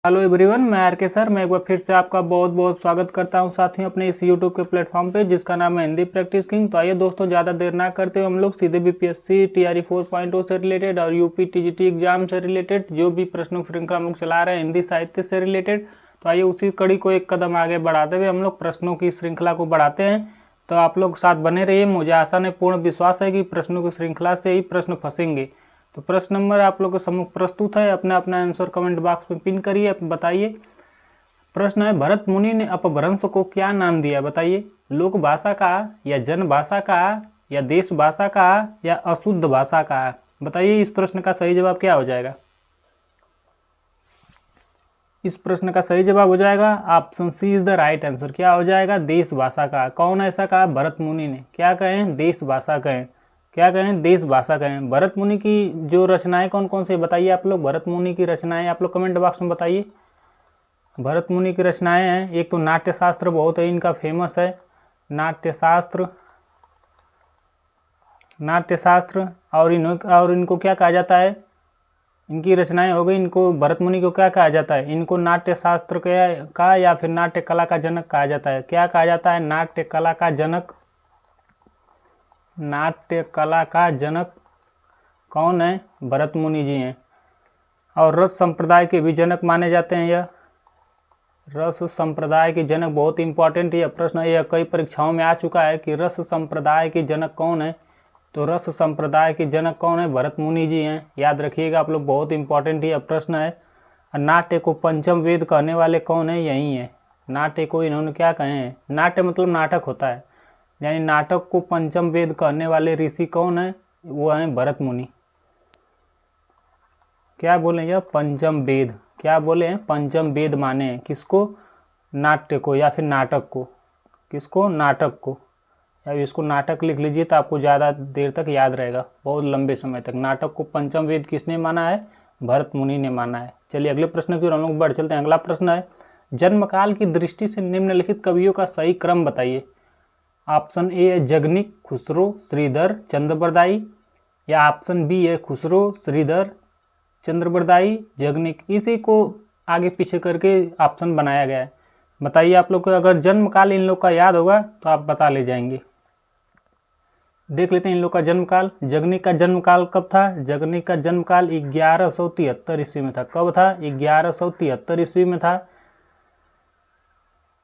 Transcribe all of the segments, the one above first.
Hello everyone, मैं are के sir. मैं एक बार फिर से आपका बहुत बहुत स्वागत करता हूं साथियों अपने इस यूट्यूब के प्लेटफॉर्म पे जिसका नाम है हिंदी प्रैक्टिस किंग। तो आइए दोस्तों, ज़्यादा देर ना करते हुए हम लोग सीधे बीपीएससी टीआरई 4.0 से रिलेटेड और यूपी टीजीटी एग्जाम से रिलेटेड जो भी प्रश्नों की श्रृंखला हम लोग चला रहे हैं हिंदी साहित्य से रिलेटेड, तो आइए उसी कड़ी को एक कदम आगे बढ़ाते हुए हम लोग प्रश्नों की श्रृंखला को बढ़ाते हैं। तो आप लोग साथ बने रहिए। मुझे आशा नहीं पूर्ण विश्वास है कि प्रश्नों की श्रृंखला से ही प्रश्न फंसेंगे। तो प्रश्न नंबर आप लोग के सम्मुख प्रस्तुत है। अपना अपना आंसर कमेंट बॉक्स में पिन करिए, बताइए। प्रश्न है, भरत मुनि ने अपभ्रंश को क्या नाम दिया? बताइए। लोक भाषा का, या जन भाषा का, या देश भाषा का, या अशुद्ध भाषा का? बताइए इस प्रश्न का सही जवाब क्या हो जाएगा। इस प्रश्न का सही जवाब हो जाएगा option C is the right answer. क्या हो जाएगा? देश भाषा का। कौन ऐसा कहा? भरत मुनि ने। क्या कहें? देश भाषा कहें। क्या कहें? देश भाषा कहें। भरत मुनि की जो रचनाएं कौन कौन से बताइए आप लोग। भरत मुनि की रचनाएं आप लोग कमेंट बॉक्स में बताइए। भरत मुनि की रचनाएं हैं, एक तो नाट्य शास्त्र बहुत है इनका फेमस है, नाट्य शास्त्र। और इनको क्या कहा जाता है? इनकी रचनाएं हो गई, इनको भरत मुनि को क्या कहा जाता है? इनको नाट्य शास्त्र का या फिर नाट्य कला का जनक कहा जाता है। क्या कहा जाता है? नाट्य कला का जनक। नाट्य कला का जनक कौन है? भरत मुनि जी हैं। और रस संप्रदाय के भी जनक माने जाते हैं। यह रस संप्रदाय के जनक बहुत इंपॉर्टेंट यह प्रश्न है। यह कई परीक्षाओं में आ चुका है कि रस संप्रदाय के जनक कौन है। तो रस संप्रदाय के जनक कौन है? भरत मुनि जी हैं। याद रखिएगा आप लोग, बहुत इंपॉर्टेंट यह प्रश्न है। नाट्य को पंचम वेद कहने वाले कौन है? यही है। नाट्य को इन्होंने क्या कहे हैं? नाट्य मतलब नाटक होता है, यानी नाटक को पंचम वेद कहने वाले ऋषि कौन है? वो हैं भरत मुनि। क्या बोले? यह पंचम वेद। क्या बोले हैं? पंचम वेद माने हैं किसको? नाट्य को या फिर नाटक को। किसको? नाटक को। या इसको नाटक लिख लीजिए तो आपको ज़्यादा देर तक याद रहेगा, बहुत लंबे समय तक। नाटक को पंचम वेद किसने माना है? भरत मुनि ने माना है। चलिए अगले प्रश्न की ओर हम लोग बढ़ चलते हैं। अगला प्रश्न है, जन्मकाल की दृष्टि से निम्नलिखित कवियों का सही क्रम बताइए। ऑप्शन ए है जगनिक, खुसरो, श्रीधर, चंद्रबरदाई, या ऑप्शन बी है खुसरो, श्रीधर, चंद्रबरदाई, जगनिक। इसी को आगे पीछे करके ऑप्शन बनाया गया है। बताइए आप लोग को, अगर जन्मकाल इन लोग का याद होगा तो आप बता ले जाएंगे। देख लेते हैं इन लोग का जन्मकाल। जगनिक का जन्मकाल कब था? जगनिक का जन्मकाल 1173 ईस्वी में था। कब था? 1173 ईस्वी में था।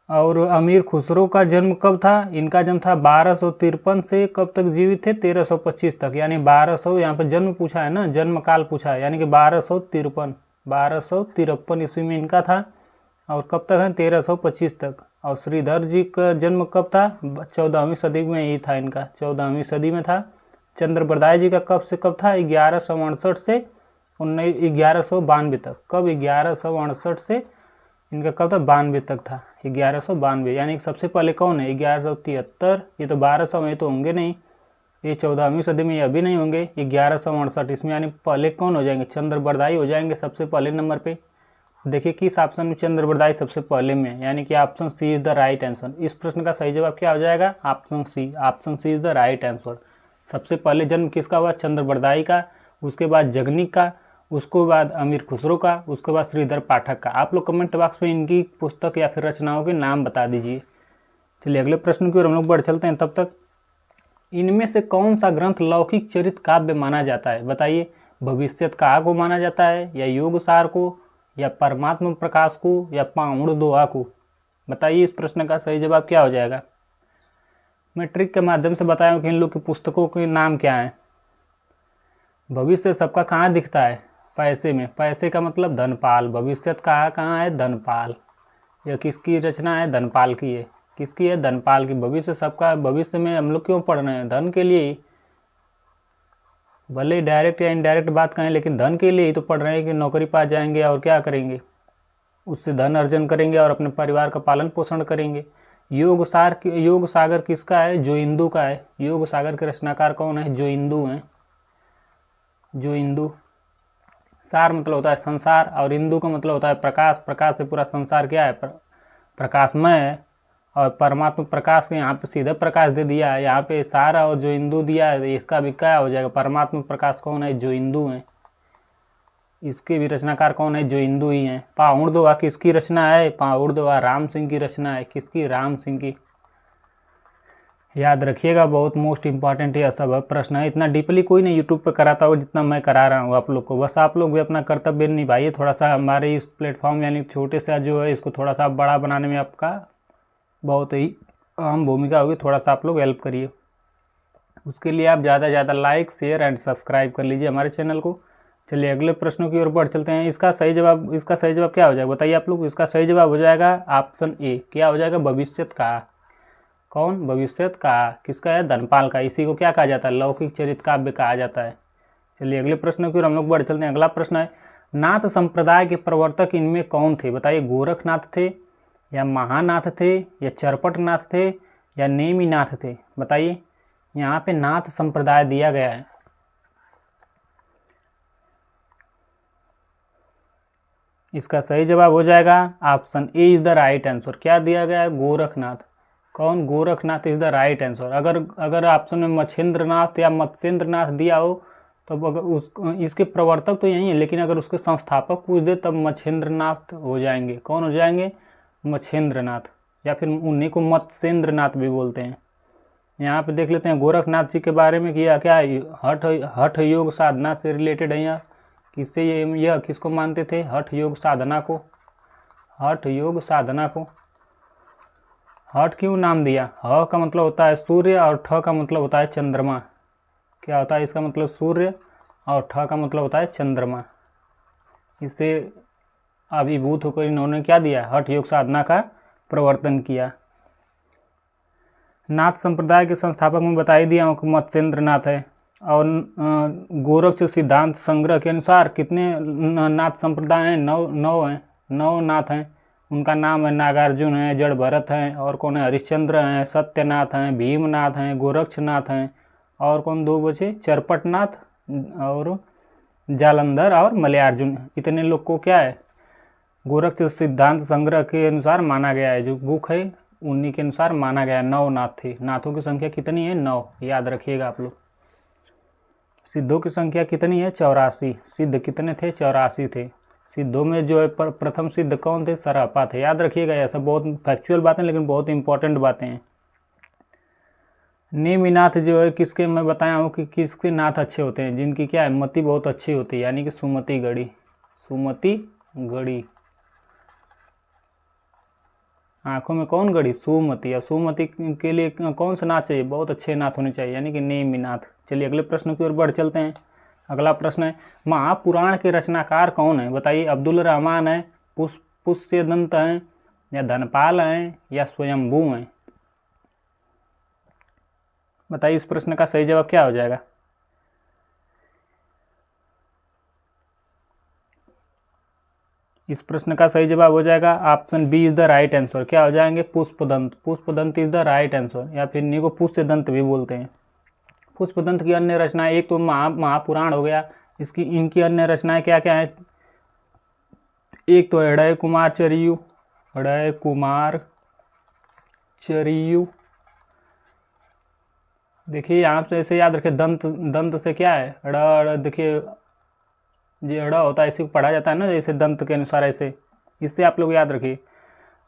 और अमीर खुसरो का जन्म कब था? इनका जन्म था 1253 से कब तक जीवित थे? 1325 तक। यानी 1200 यहाँ पर जन्म पूछा है ना, जन्म काल पूछा है, यानी कि 1253 ईस्वी में इनका था। और कब तक है? 1325 तक। और श्रीधर जी का जन्म कब था? 14वीं सदी में ही था इनका, 14वीं सदी में था। चंद्रबरदाई जी का कब से कब था? 1168 से 1192 तक। कब? 1168 से इनका कब तक? 92 तक था। 1192, यानी कि सबसे पहले कौन है? 1173। ये तो 1200 में तो होंगे नहीं, ये 14वीं सदी में अभी नहीं होंगे। 1168 इसमें, यानी पहले कौन हो जाएंगे? चंद्रबरदाई हो जाएंगे सबसे पहले नंबर पे। देखिए किस ऑप्शन में चंद्रबरदाई सबसे पहले में, यानी कि option C is the right answer. इस प्रश्न का सही जवाब क्या हो जाएगा? Option C. Option C is the right answer. सबसे पहले जन्म किसका हुआ? चंद्रबरदाई का, उसके बाद जगनिक का, उसके बाद अमीर खुसरो का, उसके बाद श्रीधर पाठक का। आप लोग कमेंट बॉक्स में इनकी पुस्तक या फिर रचनाओं के नाम बता दीजिए। चलिए अगले प्रश्न की ओर हम लोग बढ़ चलते हैं। तब तक इनमें से कौन सा ग्रंथ लौकिक चरित काव्य माना जाता है? बताइए। भविष्यत काल को माना जाता है, या योग सार को, या परमात्मा प्रकाश को, या पाउंड दोहा को? बताइए इस प्रश्न का सही जवाब क्या हो जाएगा। मैं ट्रिक के माध्यम से बताया कि इन लोग की पुस्तकों के नाम क्या हैं। भविष्य सबका कहाँ दिखता है? पैसे में। पैसे का मतलब धनपाल। भविष्यत कहाँ है? धनपाल। यह किसकी रचना है? धनपाल की है। किसकी है? धनपाल की। भविष्य सबका, भविष्य में हम लोग क्यों पढ़ रहे हैं? धन के लिए ही। भले डायरेक्ट या इनडायरेक्ट बात कहें, लेकिन धन के लिए ही तो पढ़ रहे हैं कि नौकरी पा जाएंगे और क्या करेंगे? उससे धन अर्जन करेंगे और अपने परिवार का पालन पोषण करेंगे। योग सागर किसका है? जो इंदु का है। योग सागर के रचनाकार कौन है? जो इंदु हैं। जो इंदु। सार मतलब होता है संसार, और इंदु का मतलब होता है प्रकाश। प्रकाश से पूरा संसार क्या है? प्रकाशमय है। और परमात्मा प्रकाश के यहाँ पे सीधे प्रकाश दे दिया है, यहाँ पे सारा और जो इंदु दिया है, इसका भी क्या हो जाएगा? परमात्मा प्रकाश कौन है? जो इंदु हैं। इसके भी रचनाकार कौन है? जो हिंदू ही हैं। पाउड़ दोहा किसकी रचना है? पाउड़ दोहा राम सिंह की रचना है। किसकी? राम सिंह की। याद रखिएगा, बहुत मोस्ट इंपॉर्टेंट यह सब प्रश्न है। इतना डीपली कोई नहीं यूट्यूब पे कराता हो जितना मैं करा रहा हूँ आप लोग को। बस आप लोग भी अपना कर्तव्य निभाइए, थोड़ा सा हमारे इस प्लेटफॉर्म यानी छोटे सा जो है इसको थोड़ा सा बड़ा बनाने में आपका बहुत ही अहम भूमिका होगी। थोड़ा सा आप लोग हेल्प करिए, उसके लिए आप ज़्यादा से ज़्यादा लाइक शेयर एंड सब्सक्राइब कर लीजिए हमारे चैनल को। चलिए अगले प्रश्नों की ओर बढ़ चलते हैं। इसका सही जवाब क्या हो जाएगा बताइए आप लोग? इसका सही जवाब हो जाएगा ऑप्शन ए। क्या हो जाएगा? भविष्यत का। कौन? भविष्यत का। किसका है? धनपाल का। इसी को क्या कहा जाता है? लौकिक चरित्र काव्य कहा जाता है। चलिए अगले प्रश्न की ओर हम लोग बढ़ चलते हैं। अगला प्रश्न है, नाथ संप्रदाय के प्रवर्तक इनमें कौन थे? बताइए। गोरखनाथ थे, या महानाथ थे, या चरपटनाथ थे, या नेमिनाथ थे? बताइए। यहाँ पे नाथ संप्रदाय दिया गया है। इसका सही जवाब हो जाएगा option A is the right answer. क्या दिया गया है? गोरखनाथ। कौन? Gorakhnath is the right answer. अगर ऑप्शन में मच्छेंद्रनाथ या मत्स्येंद्रनाथ दिया हो तो अगर इसके प्रवर्तक तो यही है, लेकिन अगर उसके संस्थापक पूछ दे तब मच्छेंद्रनाथ हो जाएंगे। कौन हो जाएंगे? मच्छेंद्रनाथ, या फिर उन्हीं को मत्स्येंद्रनाथ भी बोलते हैं। यहाँ पे देख लेते हैं गोरखनाथ जी के बारे में किया क्या है। हठ योग साधना से रिलेटेड है। यहाँ किससे यह किसको मानते थे? हठ योग साधना को। हठ योग साधना को हठ क्यों नाम दिया? ह का मतलब होता है सूर्य और ठ का मतलब होता है चंद्रमा। क्या होता है इसका मतलब? सूर्य, और ठ का मतलब होता है चंद्रमा। इससे अभिभूत होकर इन्होंने क्या दिया? हठ योग साधना का प्रवर्तन किया। नाथ संप्रदाय के संस्थापक में बता ही दिया हूँ कि मत्स्येंद्रनाथ है। और गोरक्ष सिद्धांत संग्रह के अनुसार कितने नाथ संप्रदाय हैं? 9 हैं। 9 नाथ हैं। उनका नाम है नागार्जुन है, जड़ भरत हैं, और कौन है? हरिश्चंद्र हैं, सत्यनाथ हैं, भीमनाथ हैं, गोरक्षनाथ हैं, और कौन 2 बचे? चरपटनाथ और जालंधर और मलयार्जुन। इतने लोग को क्या है? गोरक्ष सिद्धांत संग्रह के अनुसार माना गया है। जो बुक है उन्हीं के अनुसार माना गया है। 9 नाथ थे। नाथों की संख्या कितनी है? 9। याद रखिएगा आप लोग। सिद्धों की संख्या कितनी है? 84। सिद्ध कितने थे? 84 थे। सिद्धों में जो है प्रथम सिद्ध कौन थे? सरापा थे। याद रखिएगा, ऐसा बहुत फैक्चुअल बातें लेकिन बहुत इंपॉर्टेंट बातें हैं। नेमिनाथ जो है किसके मैं बताया हूँ कि किसके नाथ अच्छे होते हैं? जिनकी क्या है? मति बहुत अच्छी होती है, यानी कि सुमति गढ़ी। सुमति गढ़ी। आंखों में कौन गढ़ी? सुमति। और सुमति के लिए कौन सा नाथ चाहिए? बहुत अच्छे नाथ होने चाहिए, यानी कि नेमिनाथ। चलिए अगले प्रश्न की ओर बढ़ चलते हैं। अगला प्रश्न है, महापुराण के रचनाकार कौन है? बताइए। अब्दुल रहमान है, पुष्यदंत हैं, या धनपाल हैं, या स्वयंभू हैं? बताइए इस प्रश्न का सही जवाब क्या हो जाएगा? इस प्रश्न का सही जवाब हो जाएगा option B is the right answer. क्या हो जाएंगे? Pushpadant. Pushpadant is the right answer, या फिर इन्हीं को पुष्यदंत भी बोलते हैं। पुष्पदंत की अन्य रचनाएं, एक तो महापुराण हो गया, इनकी अन्य रचनाएं क्या क्या हैं? एक तो हृदय कुमार चरियु। हृदय कुमार चरियु। देखिए यहाँ से ऐसे याद रखें, दंत से क्या है? ड़। देखिए ये ड़ होता है, इसी को पढ़ा जाता है ना जैसे दंत के अनुसार, ऐसे इससे आप लोग याद रखिए।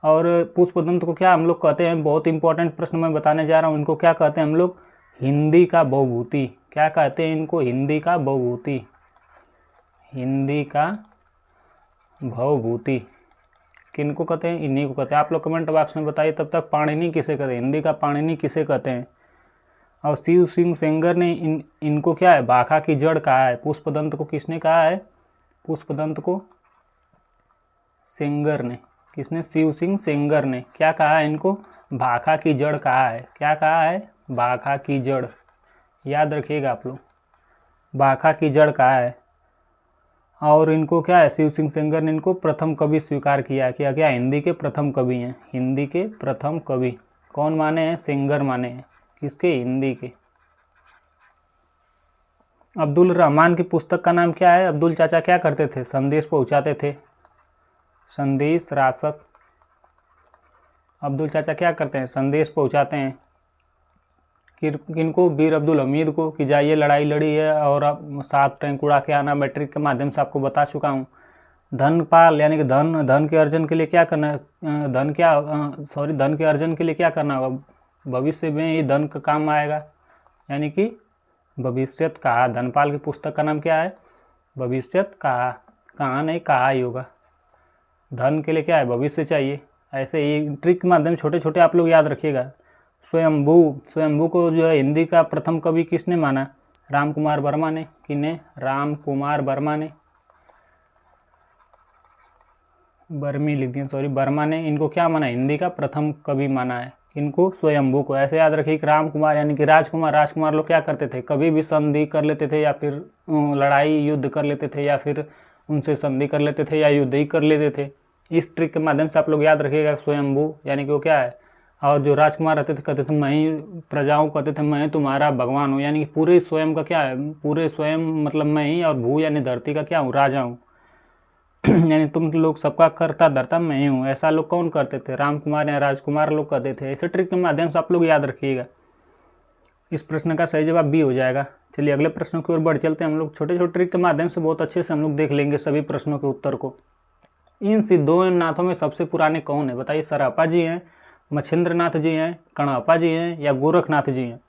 और पुष्पदंत को क्या हम लोग कहते हैं? बहुत इंपॉर्टेंट प्रश्न मैं बताने जा रहा हूँ। इनको क्या कहते हैं हम लोग? हिंदी का बहुभूति। क्या कहते हैं इनको? हिंदी का बहुभूति। हिंदी का भवभूति किनको कहते हैं? इन्हीं को कहते हैं। आप लोग कमेंट बॉक्स में बताइए तब तक। पाणिनि किसे कहते हैं? हिंदी का पाणिनि किसे कहते हैं? और शिव सिंह सेंगर ने इनको क्या है? भाखा की जड़ कहा है। पुष्पदंत को किसने कहा है? पुष्पदंत को सेंगर ने। किसने? शिव सिंह सेंगर ने क्या कहा है? इनको भाखा की जड़ कहा है। क्या कहा है? भाखा की जड़। याद रखिएगा आप लोग, भाखा की जड़ कहा है। और इनको क्या है? शिव सिंह सेंगर ने इनको प्रथम कवि स्वीकार किया। क्या हिंदी के प्रथम कवि हैं। हिंदी के प्रथम कवि कौन माने हैं? सेंगर माने हैं। किसके? हिंदी के। अब्दुल रहमान की पुस्तक का नाम क्या है? अब्दुल चाचा क्या करते थे? संदेश पहुंचाते थे। संदेश रासक। अब्दुल चाचा क्या करते हैं? संदेश पहुंचाते हैं। किनको, वीर अब्दुल हमीद को, कि जाइए लड़ाई लड़ी है और अब 7 टैंक उड़ा के आना, मैं ट्रिक के माध्यम से आपको बता चुका हूँ। धनपाल यानी कि धन के अर्जन के लिए क्या करना है, धन के अर्जन के लिए क्या करना होगा, भविष्य में ही धन का काम आएगा, यानी कि भविष्यत कहा। धनपाल की पुस्तक का नाम क्या है, भविष्यत कहा, कहा नहीं कहा ही होगा। धन के लिए क्या है, भविष्य चाहिए। ऐसे ही ट्रिक के माध्यम छोटे छोटे आप लोग याद रखिएगा। स्वयंभू को जो है हिंदी का प्रथम कवि किसने माना, राम कुमार वर्मा ने। किने, राम कुमार वर्मा ने, बर्मी लिख दिया, सॉरी, वर्मा ने इनको क्या माना, हिंदी का प्रथम कवि माना है। इनको, स्वयंभू को। ऐसे याद रखिए कि राम कुमार यानी कि राजकुमार लोग क्या करते थे, कभी भी संधि कर लेते थे या फिर लड़ाई युद्ध कर लेते थे, या फिर उनसे संधि कर लेते थे या युद्ध ही कर लेते थे। इस ट्रिक के माध्यम से आप लोग याद रखिएगा स्वयंभू यानी कि वो क्या है। और जो राजकुमार रहते थे कहते थे मैं ही प्रजाओं कहते थे मैं तुम्हारा भगवान हूँ, यानी कि पूरे स्वयं का क्या है, पूरे स्वयं मतलब मैं ही, और भू यानी धरती का क्या हूँ, राजा हूँ। यानी तुम लोग सबका करता धरता मैं ही हूँ। ऐसा लोग कौन करते थे, राम कुमार या राजकुमार लोग कहते थे। ऐसे ट्रिक के माध्यम से आप लोग याद रखिएगा। इस प्रश्न का सही जवाब बी हो जाएगा। चलिए अगले प्रश्न की ओर बढ़ चलते हैं हम लोग। छोटे छोटे ट्रिक के माध्यम से बहुत अच्छे से हम लोग देख लेंगे सभी प्रश्नों के उत्तर को। इन सिद्धों नाथों में सबसे पुराने कौन है, बताइए। सरअप्पा जी हैं, मच्छिंद्रनाथ जी हैं, कणप्पा जी हैं, या गोरखनाथ जी हैं।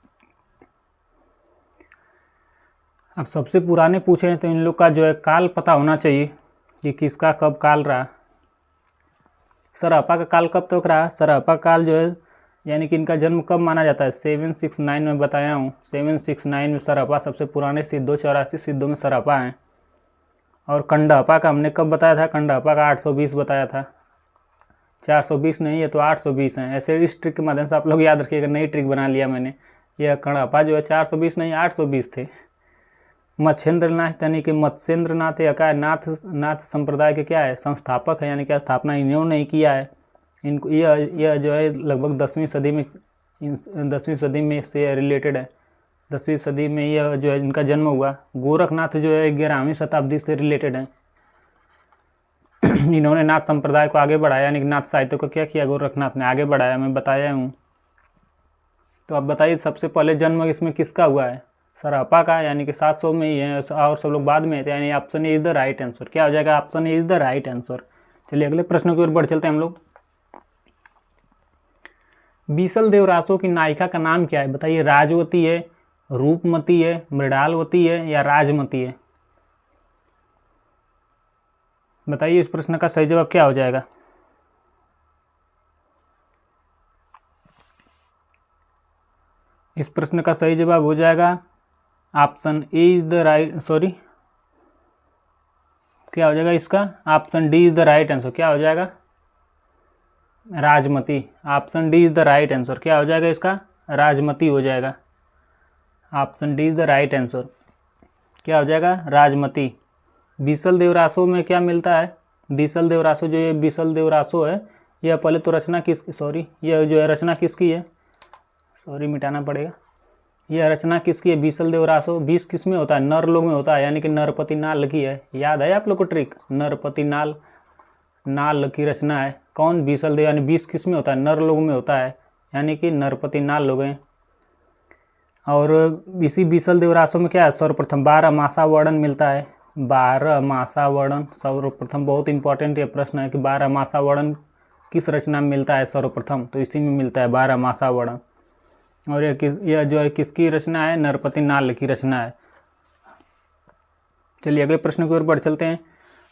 अब सबसे पुराने पूछे हैं तो इन लोग का जो है काल पता होना चाहिए कि किसका कब काल रहा। सरअप्पा का काल कब तक रहा, सरअप्पा काल जो है यानी कि इनका जन्म कब माना जाता है, 769 में बताया हूँ। 769 में सरअप्पा सबसे पुराने सिद्धों, 84 सिद्धों में सरअप्पा हैं। और कंडप्पा का हमने कब बताया था, कंडप्पा का 820 बताया था। 420 नहीं है तो 820 हैं। ऐसे इस ट्रिक के माध्यम से आप लोग याद रखिएगा, नई ट्रिक बना लिया मैंने। यह कंडप्पा जो है 420 नहीं 820 थे। मच्छिंद्रनाथ यानी कि मत्स्येंद्रनाथ या क्या नाथ संप्रदाय के क्या है, संस्थापक है, यानी क्या स्थापना इन्होंने ही किया है। इनको यह जो है लगभग 10वीं सदी में से रिलेटेड है। 10वीं सदी में यह जो है इनका जन्म हुआ। गोरखनाथ जो है 11वीं शताब्दी से रिलेटेड है। इन्होंने नाथ संप्रदाय को आगे बढ़ाया, यानी कि नाथ साहित्य को क्या किया, गोरखनाथ ने आगे बढ़ाया, मैं बताया हूँ। तो अब बताइए सबसे पहले जन्म इसमें किसका हुआ है, सरअप्पा का, यानी कि 700 में ही है और सब लोग बाद में थे, यानी option A is the right answer. क्या हो जाएगा, option A is the right answer. चलिए अगले प्रश्न की ओर बढ़ चलते हैं हम लोग। बीसल देव रासो की नायिका का नाम क्या है, बताइए। राजवती है, रूपमती है, मृणालवती है, या राजमती है। बताइए इस प्रश्न का सही जवाब क्या हो जाएगा। इस प्रश्न का सही जवाब हो जाएगा option A is the right, sorry क्या हो जाएगा इसका, option D is the right answer. क्या हो जाएगा, Rajmati. Option D is the right answer. क्या हो जाएगा इसका, राजमती हो जाएगा। Option D is the right answer. क्या हो जाएगा, राजमती। बीसल देव रासो में क्या मिलता है, बीसल देव रासो जो ये बीसल देव रासो है, यह पहले तो रचना किसकी, सॉरी यह जो है रचना किसकी है, सॉरी मिटाना पड़ेगा। यह रचना किसकी है, बीसल देव रासो। 20 किस में होता है, नर लोग में होता है, यानी कि नरपति नाल की है। याद है आप लोग को ट्रिक, नरपति नाल की रचना है। कौन, बीसल देव, यानी 20 किस में होता है, नर लोग में होता है, यानी कि नरपति नाल लोग हैं। और इसी बीसल देव रासो में क्या है, सर्वप्रथम 12 मासा वर्णन मिलता है। 12 मासा वर्णन सर्वप्रथम, बहुत इंपॉर्टेंट ये प्रश्न है कि 12 मासा वर्णन किस रचना में मिलता है सर्वप्रथम, तो इसी में मिलता है 12 मासा वर्णन। और यह जो है किसकी रचना है, नरपति नाल की रचना है। चलिए अगले प्रश्न की ओर बढ़ चलते हैं।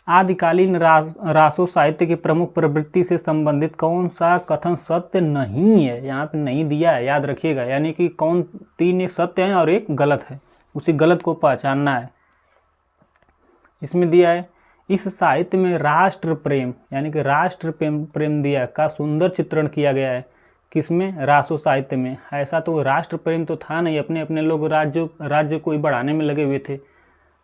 आदिकालीन रासो साहित्य की प्रमुख प्रवृत्ति से संबंधित कौन सा कथन सत्य नहीं है, यहाँ पे नहीं दिया है, याद रखिएगा। यानी कि कौन 3 सत्य हैं और एक गलत है, उसी गलत को पहचानना है। इसमें दिया है, इस साहित्य में राष्ट्र प्रेम यानी कि राष्ट्र प्रेम दिया का सुंदर चित्रण किया गया है। किसमें, रासो साहित्य में। ऐसा तो राष्ट्र प्रेम तो था नहीं, अपने अपने लोग राज्य को ही बढ़ाने में लगे हुए थे,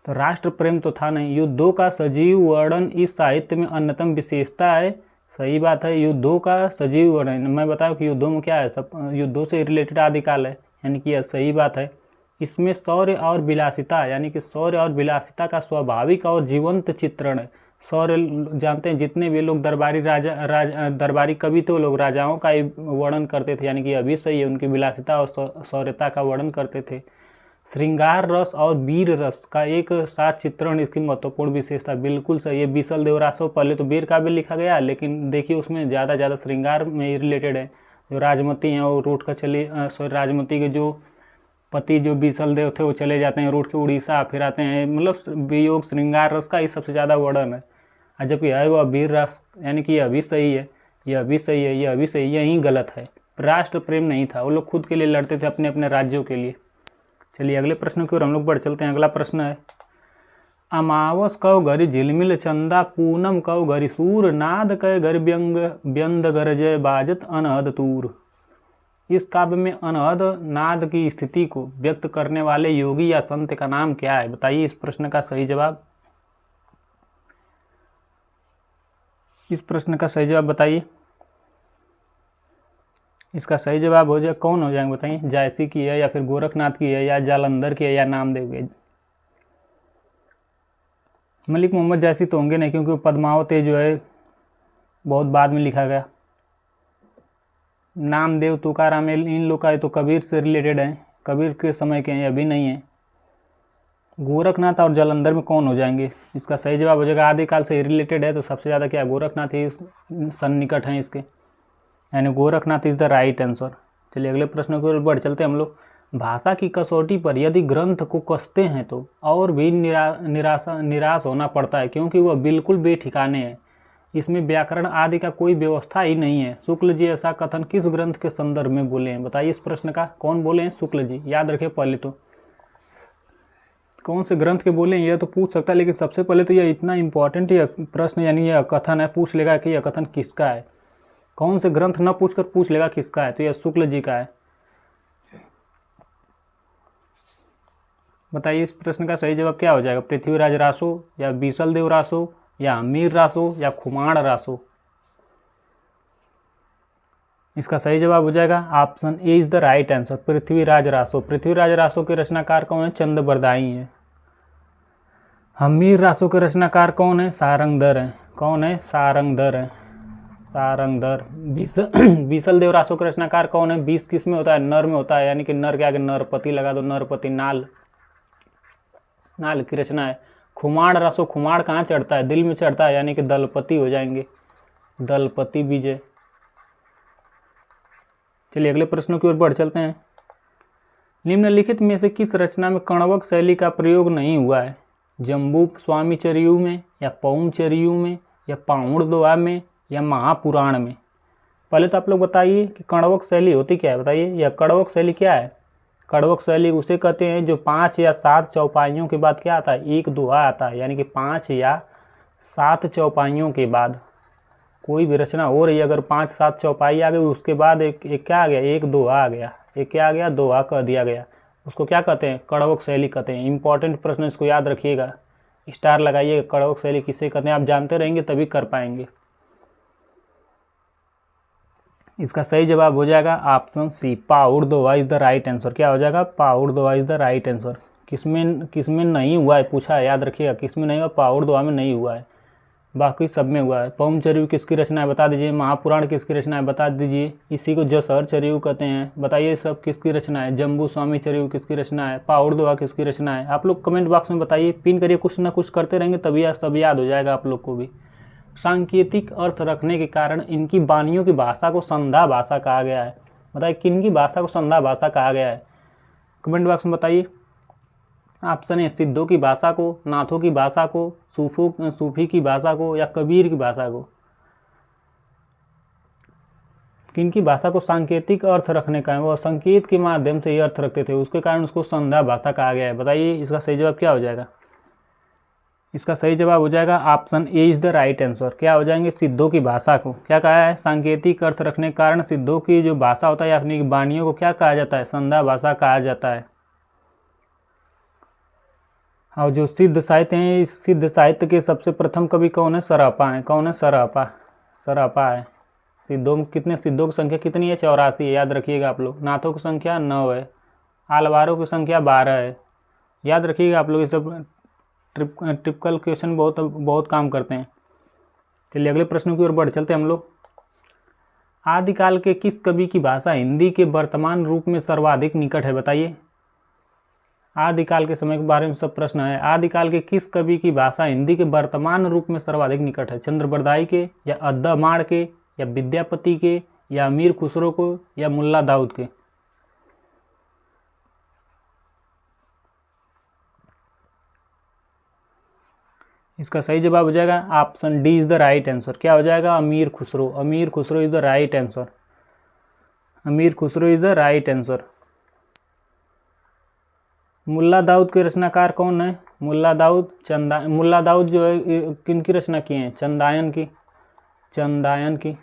तो राष्ट्र प्रेम तो था नहीं। युद्धों का सजीव वर्णन इस साहित्य में अन्यतम विशेषता है। सही बात है, युद्धों का सजीव वर्णन। मैं बताऊं कि युद्धों में क्या है, सब युद्धों से रिलेटेड आदिकाल है, यानी कि यह सही बात है। इसमें शौर्य और विलासिता यानी कि शौर्य और विलासिता का स्वाभाविक और जीवंत चित्रण है। शौर्य जानते हैं, जितने भी लोग दरबारी दरबारी कवि थे वो लोग राजाओं का ही वर्णन करते थे, यानी कि अभी सही है, उनकी विलासिता और शौर्यता का वर्णन करते थे। श्रृंगार रस और वीर रस का एक साथ चित्रण इसकी महत्वपूर्ण विशेषता, बिल्कुल सही है। बीसल देव रासो पहले तो वीर काव्य लिखा गया, लेकिन देखिए उसमें ज़्यादा श्रृंगार में रिलेटेड है। जो राजमती हैं वो रूट का चले राजमती के जो पति जो बीसल देव थे वो चले जाते हैं रूट के उड़ीसा, फिर आते हैं, मतलब वियोग श्रृंगार रस का ही सबसे ज़्यादा वर्णन है। और जबकि है वो वीर रस, यानी कि यह भी सही है, यह भी सही है, यह भी सही है, यही गलत है। राष्ट्र प्रेम नहीं था, वो लोग खुद के लिए लड़ते थे, अपने अपने राज्यों के लिए। चलिए अगले प्रश्न की ओर हम लोग बढ़ चलते हैं। अगला प्रश्न है, अमावस कव घरि झिलमिल चंदा, पूनम कव घरि सूर, नाद कय घरि व्यंद गरजय बाजत अनहद तूर। इस काव्य में अनहद नाद की स्थिति को व्यक्त करने वाले योगी या संत का नाम क्या है? बताइए इस प्रश्न का सही जवाब। इस प्रश्न का सही जवाब बताइए। इसका सही जवाब हो जाए, कौन हो जाएंगे बताइए? जायसी की है, या फिर गोरखनाथ की है, या जालंधर की है, या नामदेव की? मलिक मोहम्मद जायसी तो होंगे नहीं, क्योंकि पद्मावती जो है बहुत बाद में लिखा गया। नामदेव, तुकाराम, इन लोग का तो कबीर से रिलेटेड है, कबीर के समय के हैं, अभी नहीं है। गोरखनाथ और जालंधर में कौन हो जाएंगे? इसका सही जवाब हो जाएगा, आदिकाल से रिलेटेड है तो सबसे ज़्यादा क्या गोरखनाथ ही सन्निकट हैं इसके, यानी Gorakhnath is the right answer. चलिए अगले प्रश्न की ओर बढ़ चलते हैं हम लोग। भाषा की कसौटी पर यदि ग्रंथ को कसते हैं तो और भी निराश होना पड़ता है, क्योंकि वह बिल्कुल बेठिकाने हैं। इसमें व्याकरण आदि का कोई व्यवस्था ही नहीं है। शुक्ल जी ऐसा कथन किस ग्रंथ के संदर्भ में बोले हैं? बताइए इस प्रश्न का, कौन बोले हैं? शुक्ल जी। याद रखिए पहले तो कौन से ग्रंथ के बोले हैं यह तो पूछ सकता है, लेकिन सबसे पहले तो यह इतना इम्पोर्टेंट यह प्रश्न, यानी यह कथन है, पूछ लेगा कि यह कथन किसका है। कौन से ग्रंथ न पूछकर पूछ लेगा किसका है, तो यह शुक्ल जी का है। बताइए इस प्रश्न का सही जवाब क्या हो जाएगा? पृथ्वीराज रासो, या बीसल देव रासो, या अमीर रासो, या खुमाण रासो? इसका सही जवाब हो जाएगा option A is the right answer, Prithviraj Raso. Prithviraj Raso के रचनाकार कौन है? चंद्रबरदाई है। अमीर रासो के रचनाकार कौन है? सारंगधर है। कौन है? सारंगधर है, सारंगधर। बीसल देव रासो के रचनाकार कौन है? 20 किस में होता है? नर में होता है, यानी कि नर के आगे नरपति लगा दो, नरपति, नाल की रचना है। खुमाण रासो, खुमाण कहाँ चढ़ता है? दिल में चढ़ता है, यानी कि दलपति हो जाएंगे, दलपति विजय। चलिए अगले प्रश्नों की ओर बढ़ चलते हैं। निम्नलिखित में से किस रचना में कण्वक शैली का प्रयोग नहीं हुआ है? जम्बू स्वामी चरियू में, या पौम चरियू में, या पाउड़ दोहा में, या महापुराण में? पहले तो आप लोग बताइए कि कण्वक शैली होती क्या है, बताइए। यह कण्वक शैली क्या है? कण्वक शैली उसे कहते हैं जो 5 या 7 चौपाइयों के बाद क्या आता है? एक दोहा आता है, यानी कि 5 या 7 चौपाइयों के बाद कोई भी रचना हो रही है, अगर 5-7 चौपाई आ गई, उसके बाद एक क्या आ गया? एक दोहा आ गया। एक क्या आ गया? दोहा कह दिया गया, उसको क्या कहते हैं? कण्वक शैली कहते हैं। इंपॉर्टेंट प्रश्न, इसको याद रखिएगा, स्टार लगाइएगा। कण्वक शैली किसे कहते हैं? आप जानते रहेंगे तभी कर पाएंगे। इसका सही जवाब हो जाएगा ऑप्शन सी, पाउड़ दोहा इज द राइट आंसर। क्या हो जाएगा? पाउड़ दोहा इज द राइट आंसर। किसमें नहीं हुआ है पूछा है, याद रखिएगा, किसमें नहीं हुआ? पाउड़ दोहा में नहीं हुआ है, बाकी सब में हुआ है। पौम चरियू किसकी रचना है? बता दीजिए। महापुराण किसकी रचना है? बता दीजिए। इसी को जसहर चरियू कहते हैं, बताइए सब किसकी रचना है? जम्बू स्वामी चरियू किसकी रचना है? पाउड़ दोहा किसकी रचना है? आप लोग कमेंट बॉक्स में बताइए, पिन करिए, कुछ ना कुछ करते रहेंगे तभी सब याद हो जाएगा आप लोग को भी। सांकेतिक अर्थ रखने के कारण इनकी वाणियों की भाषा को संधा भाषा कहा गया है। बताइए किन की भाषा को संधा भाषा कहा गया है? कमेंट बॉक्स में बताइए। ऑप्शन है सिद्धों की भाषा को, नाथों की भाषा को, सूफी की भाषा को, या कबीर की भाषा को? किनकी भाषा को सांकेतिक अर्थ रखने का है? वो संकेत के माध्यम से ही अर्थ रखते थे, उसके कारण उसको संधा भाषा कहा गया है। बताइए इसका सही जवाब क्या हो जाएगा? इसका सही जवाब हो जाएगा option A is the right answer. क्या हो जाएंगे? सिद्धों की भाषा को क्या कहा है? सांकेतिक अर्थ रखने के कारण सिद्धों की जो भाषा होता है या अपनी वाणियों को क्या कहा जाता है? संधा भाषा कहा जाता है। और जो सिद्ध साहित्य हैं, इस सिद्ध साहित्य के सबसे प्रथम कवि कौन है? सरापा है। कौन है? सरापा है। सिद्धों में कितने? सिद्धों की संख्या कितनी है? 84 है, याद रखिएगा आप लोग। नाथों की संख्या 9 है। आलवारों की संख्या 12 है, याद रखिएगा आप लोग। ये सब टिपिकल क्वेश्चन बहुत बहुत काम करते हैं। चलिए अगले प्रश्न की ओर बढ़ चलते हैं हम लोग। आदिकाल के किस कवि की भाषा हिंदी के वर्तमान रूप में सर्वाधिक निकट है? बताइए। आदिकाल के समय के बारे में सब प्रश्न है। आदिकाल के किस कवि की भाषा हिंदी के वर्तमान रूप में सर्वाधिक निकट है? चंद्रबरदाई के, या अद्दामाड़ के, या विद्यापति के, या अमीर खुसरो को, या मुल्ला दाऊद के? इसका सही जवाब हो जाएगा option D is the right answer. क्या हो जाएगा? Amir Khusro. Amir Khusro is the right answer. Amir Khusro is the right answer. Mulla Daud के रचनाकार कौन है? मुल्ला दाऊद जो है किन की रचना किए हैं? चंदायन की।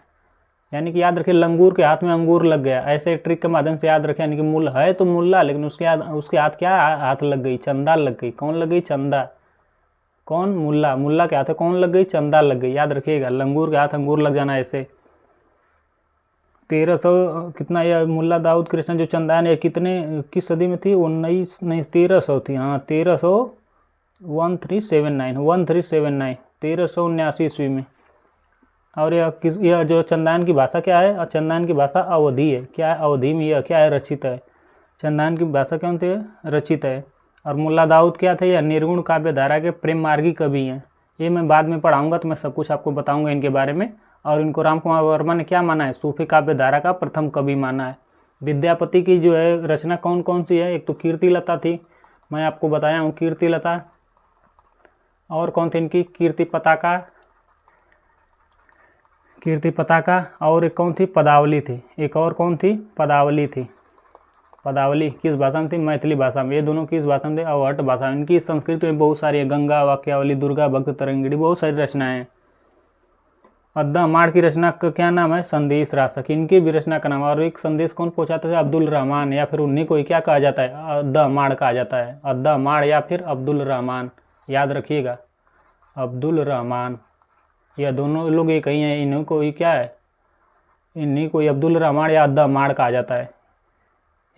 यानी कि याद रखिए, लंगूर के हाथ में अंगूर लग गया, ऐसे ट्रिक के माध्यम से याद रखें। यानी कि मुल्ला है तो मुल्ला, लेकिन उसके हाथ क्या हाथ लग गई? चंदा लग गई। कौन लग गई? चंदा। कौन? मुल्ला। मुल्ला के हाथ कौन लग गई? चंदा लग गई। याद रखिएगा, लंगूर के हाथ अंगूर लग जाना ऐसे। 1300 कितना? यह मुल्ला दाऊद की रचना जो चंदायन है किस सदी में थी? 19 नहीं 1300 थी। हाँ 1379 1379 ईस्वी में। और यह जो चंदायन की भाषा क्या है? चंदायन की भाषा अवधी है। क्या है? अवधी में यह क्या है? रचित है। चंदायन की भाषा क्या होती है? रचित है। और मुल्ला दाऊद क्या थे? यह निर्गुण काव्य धारा के प्रेम मार्गी कवि हैं। ये मैं बाद में पढ़ाऊंगा तो मैं सब कुछ आपको बताऊंगा इनके बारे में। और इनको रामकुमार वर्मा ने क्या माना है? सूफी काव्य धारा का प्रथम कवि माना है। विद्यापति की जो है रचना कौन कौन सी है? एक तो कीर्तिलता थी, मैं आपको बताया हूँ कीर्तिलता। और कौन थी इनकी? कीर्ति पताका। और एक कौन थी? पदावली थी। एक और कौन थी? पदावली थी। पदावली किस भाषा में थी? मैथिली भाषा में। ये दोनों किस भाषा में थे? अवहट भाषा में। इनकी संस्कृत में बहुत सारी है, गंगा, वाक्यावली, दुर्गा, भक्त तरंगिणी, बहुत सारी रचनाएं हैं। अद्दामाड़ की रचना का क्या नाम है? संदेश रासक। इनकी भी रचना का नाम। और एक संदेश कौन पहुंचाते थे? अब्दुल रहमान, या फिर उन्हीं को ही क्या कहा जाता है? अद्दामाड़ कहा जाता है। अद्दामाड़ या फिर अब्दुल रहमान, याद रखिएगा, अब्दुल रहमान। यह दोनों लोग एक ही हैं, इन्हीं को ही क्या है? इन्हीं को ही अब्दुल रहमान या अद्दामाड़ कहा जाता है।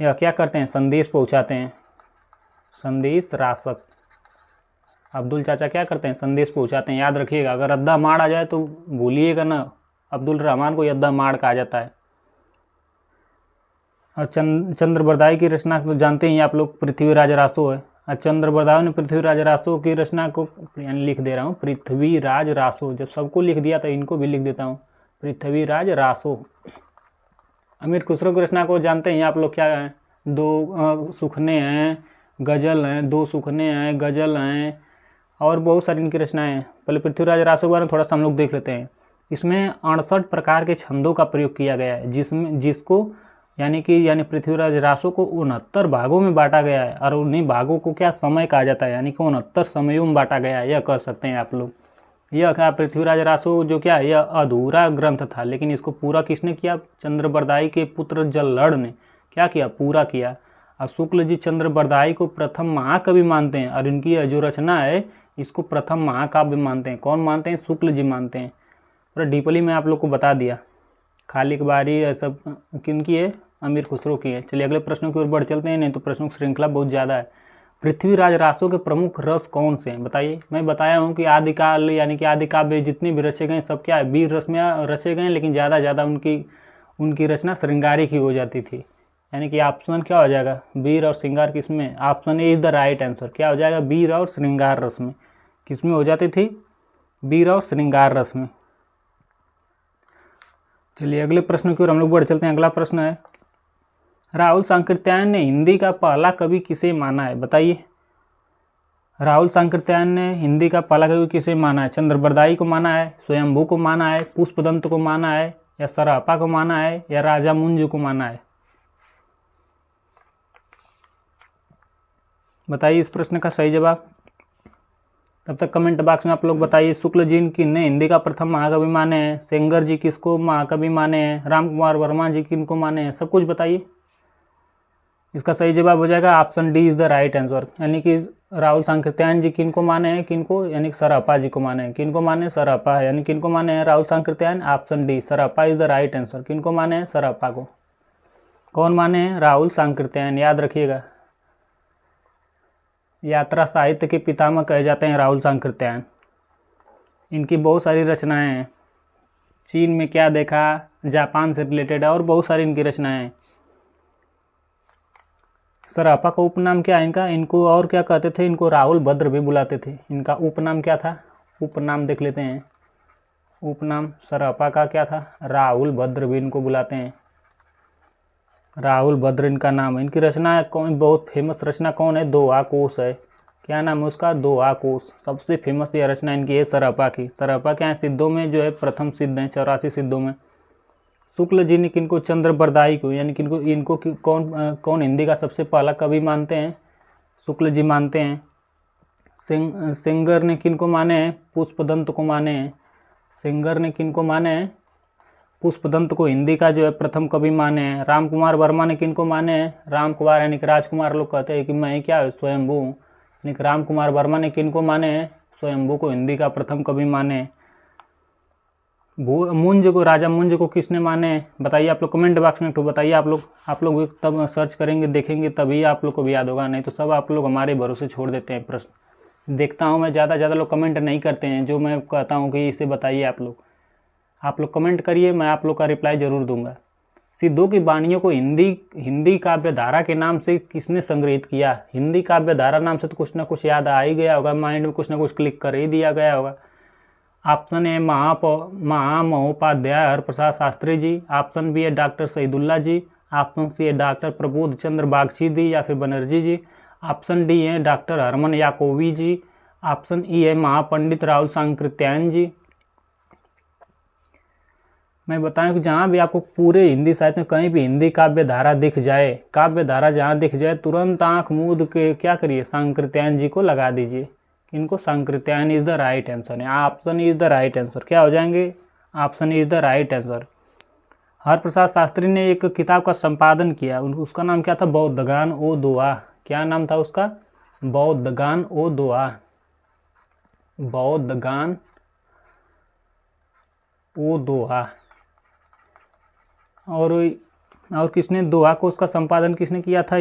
यह क्या करते हैं? संदेश पहुंचाते हैं। संदेश रासक। अब्दुल चाचा क्या करते हैं? संदेश पहुंचाते हैं। याद रखिएगा, अगर अद्दामाड़ आ जाए तो भूलिएगा ना, अब्दुल रहमान को अद्दामाड़ कहा जाता है। और चंद्रबरदाई की रचना तो जानते ही आप लोग, पृथ्वीराज रासो है। चंद्रबरदाई ने पृथ्वीराज रासो की रचना को, यानी लिख दे रहा हूँ पृथ्वीराज रासो। जब सबको लिख दिया तो इनको भी लिख देता हूँ, पृथ्वीराज रासो। अमीर खुसरो की रचना को जानते हैं आप लोग, क्या हैं? दो सुखने हैं, गज़ल हैं, दो सुखने हैं, गज़ल हैं, और बहुत सारी इनकी रचनाएं हैं। पहले पृथ्वीराज रासो के बारे में थोड़ा सा हम लोग देख लेते हैं। इसमें 68 प्रकार के छंदों का प्रयोग किया गया है, जिसको यानी पृथ्वीराज रासो को 69 भागों में बांटा गया है। और उन्हीं भागों को क्या समय कहा जाता है? यानी कि 69 समयों में बांटा गया है, यह कह सकते हैं आप लोग। यह क्या पृथ्वीराज रासो जो क्या है, यह अधूरा ग्रंथ था, लेकिन इसको पूरा किसने किया? चंद्रबरदाई के पुत्र जल्लड़ ने क्या किया? पूरा किया। और शुक्ल जी चंद्रबरदाई को प्रथम महाकवि मानते हैं, और इनकी जो रचना है इसको प्रथम महाकाव्य मानते हैं। कौन मानते हैं? शुक्ल जी मानते हैं। पूरा डीपली मैं आप लोग को बता दिया। खाली कबारी ये सब किन की है? अमीर खुसरो की है। चलिए अगले प्रश्नों की ओर बढ़ चलते हैं, नहीं तो प्रश्नों की श्रृंखला बहुत ज़्यादा है। पृथ्वीराज रासो के प्रमुख रस कौन से हैं? बताइए। मैं बताया हूँ कि आदिकाल यानी कि आदि काव्य जितने भी रचे गए सब क्या है? वीर रस में रचे गए, लेकिन ज़्यादा उनकी रचना श्रृंगारिक ही हो जाती थी। यानी कि ऑप्शन क्या हो जाएगा? वीर और श्रृंगार किसमें? Option A is the right answer. क्या हो जाएगा? वीर और श्रृंगार रस में। किसमें हो जाती थी? वीर और श्रृंगार रस में। चलिए अगले प्रश्न की ओर हम लोग बढ़ चलते हैं। अगला प्रश्न है, राहुल सांकृत्यायन ने हिंदी का पहला कवि किसे माना है? बताइए। राहुल सांकृत्यायन ने हिंदी का पहला कवि किसे माना है? चंद्रबरदाई को माना है, स्वयंभू को माना है, पुष्पदंत को माना है, या सरापा को माना है, या राजा मुंज को माना है? बताइए इस प्रश्न का सही जवाब। तब तक कमेंट बॉक्स में आप लोग बताइए। शुक्ल जी किन्ने हिंदी का प्रथम महाकवि माने हैं? सेंगर जी किसको महाकवि माने हैं? रामकुमार वर्मा जी किनको माने हैं? सब कुछ बताइए। इसका सही जवाब हो जाएगा option D is the right answer. यानी कि राहुल सांकृत्यायन जी किनको माने हैं? किनको? यानी कि सरापा जी को माने हैं। किनको माने? सरापा। यानी किनको माने हैं? राहुल सांकृत्यायन। ऑप्शन डी सरापा इज द राइट आंसर। किनको माने हैं? सरापा को। कौन माने हैं? राहुल सांकृत्यायन। याद रखिएगा, यात्रा साहित्य के पितामह कहे जाते हैं राहुल सांकृत्यायन। इनकी बहुत सारी रचनाएं हैं। चीन में क्या देखा, जापान से रिलेटेड है, और बहुत सारी इनकी रचनाएं हैं। सराफा का उपनाम क्या है इनका, इनको और क्या कहते थे, इनको राहुल भद्र भी बुलाते थे। इनका उपनाम क्या था, उपनाम देख लेते हैं। उपनाम सराफा का क्या था, राहुल भद्र भी इनको बुलाते हैं। राहुल भद्र इनका नाम है। इनकी रचना कौन, बहुत फेमस रचना कौन है, दोहा कोश है। क्या नाम है उसका, दोहा कोश। सबसे फेमस यह रचना इनकी है सराफा की। सराफा क्या है, सिद्धों में जो है प्रथम सिद्ध हैं, 84 सिद्धों में। शुक्ल जी ने किनको, चंद्र बरदाई को, यानी किनको, इनको कौन हिंदी का सबसे पहला कवि मानते हैं, शुक्ल जी मानते हैं। सिंगर ने किनको माने हैं, पुष्पदंत को माने हैं। सिंगर ने किनको माने हैं, पुष्पदंत को हिंदी का जो है प्रथम कवि माने हैं। राम कुमार वर्मा ने किनको माने हैं, राम कुमार यानी कि राजकुमार लोग कहते हैं कि मैं क्या स्वयंभू, यानी कि राम कुमार वर्मा ने किनको माने हैं, स्वयंभू को हिंदी का प्रथम कवि माने हैं। मुंज को, राजा मुंज को किसने माने हैं, बताइए आप लोग कमेंट बॉक्स में। तो बताइए आप लोग भी तब सर्च करेंगे, देखेंगे, तभी आप लोग को भी याद होगा, नहीं तो सब आप लोग हमारे भरोसे छोड़ देते हैं प्रश्न। देखता हूँ मैं ज़्यादा लोग कमेंट नहीं करते हैं, जो मैं कहता हूँ कि इसे बताइए आप लोग कमेंट करिए, मैं आप लोग का रिप्लाई ज़रूर दूंगा। सिद्धों की वाणियों को हिंदी काव्य धारा के नाम से किसने संग्रहित किया। हिंदी काव्य धारा नाम से तो कुछ ना कुछ याद आ ही गया होगा, माइंड में कुछ ना कुछ क्लिक कर ही दिया गया होगा। Option A Mahamahopadhyaya Haraprasad Shastri ji. Option B है doctor Shahidullah ji. Option C है डॉक्टर प्रबोध चंद्र बागची जी या फिर बनर्जी जी। ऑप्शन डी है doctor Hermann Jacobi ji. Option E है महापंडित राहुल सांकृत्यायन जी। मैं बताऊं कि जहाँ भी आपको पूरे हिंदी साहित्य में कहीं भी हिंदी काव्य धारा दिख जाए, काव्य धारा जहाँ दिख जाए, तुरंत आंख मूंद के क्या करिए, सांकृत्यायन जी को लगा दीजिए। इनको Sankrityayan is the right answer है। Option is the right answer. क्या हो जाएंगे, option is the right answer. Haraprasad Shastri ने एक किताब का संपादन किया, उसका नाम क्या था, बौद्धगान ओ दोहा। क्या नाम था उसका, बौद्धगान ओ दोहा। बौद्धगान ओ दोहा। और किसने, दोहा को उसका संपादन किसने किया था,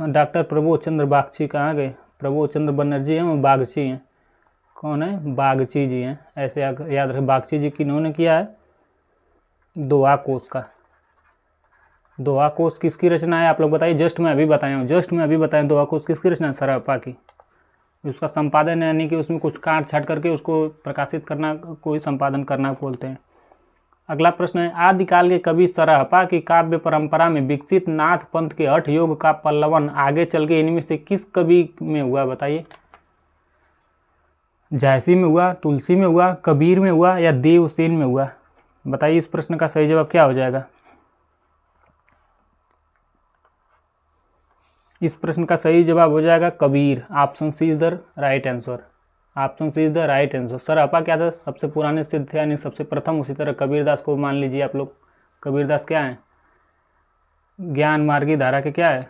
डॉक्टर प्रबोध चंद्र बागची। कहाँ गए, प्रबोध चंद्र बनर्जी हैं, वो बागची हैं। कौन है, बागची जी हैं, ऐसे याद रहे। बागची जी किन्होंने किया है, दोहा कोश का। दोहा कोश किसकी रचना है आप लोग बताइए। जस्ट मैं अभी बताया दोहा कोश किसकी रचना है, सराफा की। उसका संपादन यानी कि उसमें कुछ काट छाट करके उसको प्रकाशित करना, कोई संपादन करना बोलते हैं। अगला प्रश्न है, आदिकाल के कवि सराफा की काव्य परंपरा में विकसित नाथ पंथ के हठ योग का पल्लवन आगे चल के इनमें से किस कवि में हुआ, बताइए। जायसी में हुआ, तुलसी में हुआ, कबीर में हुआ या देवसेन में हुआ, बताइए। इस प्रश्न का सही जवाब क्या हो जाएगा। इस प्रश्न का सही जवाब हो जाएगा Kabir. Option C is the right answer. Option C is the right answer. सराफा क्या था, सबसे पुराने सिद्ध थे यानी सबसे प्रथम। उसी तरह कबीरदास को मान लीजिए आप लोग। कबीरदास क्या हैं, ज्ञान मार्गी धारा के क्या है,